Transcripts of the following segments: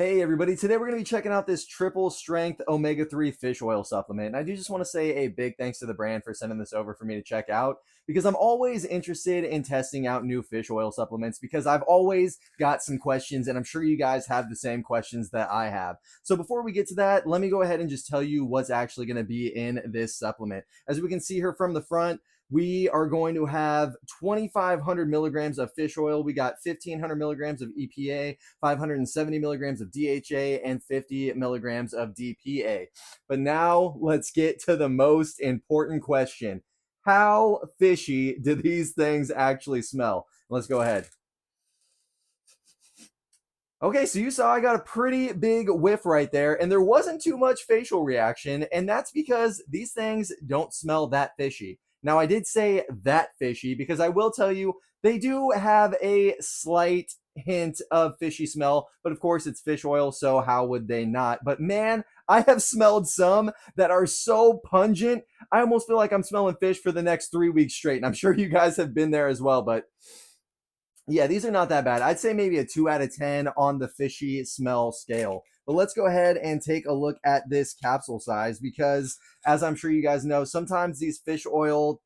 Hey everybody, today we're going to be checking out this triple strength omega-3 fish oil supplement. And I do just want to say a big thanks to the brand for sending this over for me to check out because I'm always interested in testing out new fish oil supplements because I've always got some questions and I'm sure you guys have the same questions that I have. So before we get to that, let me go ahead and just tell you what's actually going to be in this supplement. As we can see here from the front, we are going to have 2,500 milligrams of fish oil. We got 1,500 milligrams of EPA, 570 milligrams of DHA, and 50 milligrams of DPA. But now let's get to the most important question. How fishy do these things actually smell? Let's go ahead. Okay, so you saw I got a pretty big whiff right there, and there wasn't too much facial reaction, and that's because these things don't smell that fishy. Now, I did say that fishy because I will tell you they do have a slight hint of fishy smell, but of course it's fish oil, so how would they not? But man, I have smelled some that are so pungent, I almost feel like I'm smelling fish for the next 3 weeks straight, and I'm sure you guys have been there as well, but yeah, these are not that bad. I'd say maybe a 2 out of 10 on the fishy smell scale. But let's go ahead and take a look at this capsule size because, as I'm sure you guys know, sometimes these fish oil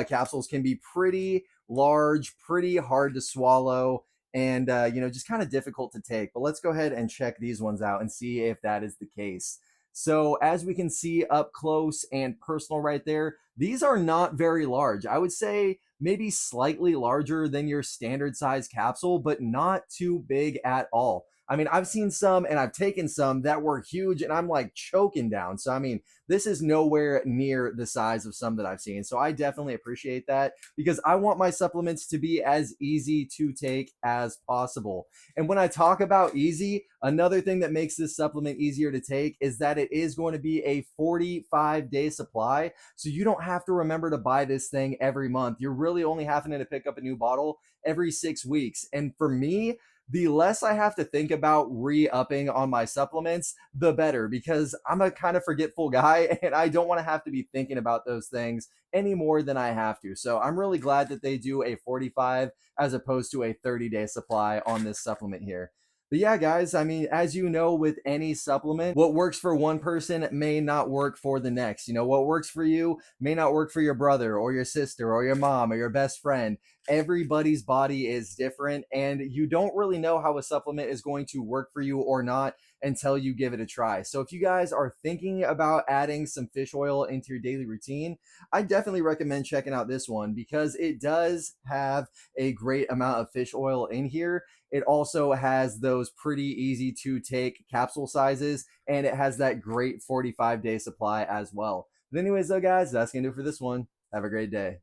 capsules can be pretty large, pretty hard to swallow, and just kind of difficult to take. But let's go ahead and check these ones out and see if that is the case. So as we can see up close and personal right there, these are not very large. I would say maybe slightly larger than your standard size capsule, but not too big at all. I mean, I've seen some and I've taken some that were huge and I'm like choking down. So, I mean, this is nowhere near the size of some that I've seen. So, I definitely appreciate that because I want my supplements to be as easy to take as possible. And when I talk about easy, another thing that makes this supplement easier to take is that it is going to be a 45-day supply. So you don't have to remember to buy this thing every month. You're really only having to pick up a new bottle every 6 weeks. And for me, the less I have to think about re-upping on my supplements, the better, because I'm a kind of forgetful guy and I don't want to have to be thinking about those things any more than I have to. So I'm really glad that they do a 45 as opposed to a 30-day supply on this supplement here. But yeah, guys, I mean, as you know, with any supplement, what works for one person may not work for the next. You know, what works for you may not work for your brother or your sister or your mom or your best friend. Everybody's body is different, and you don't really know how a supplement is going to work for you or not until you give it a try. So if you guys are thinking about adding some fish oil into your daily routine, I definitely recommend checking out this one because it does have a great amount of fish oil in here. It also has those pretty easy to take capsule sizes, and it has that great 45-day supply as well. But anyways, though, guys, that's going to do it for this one. Have a great day.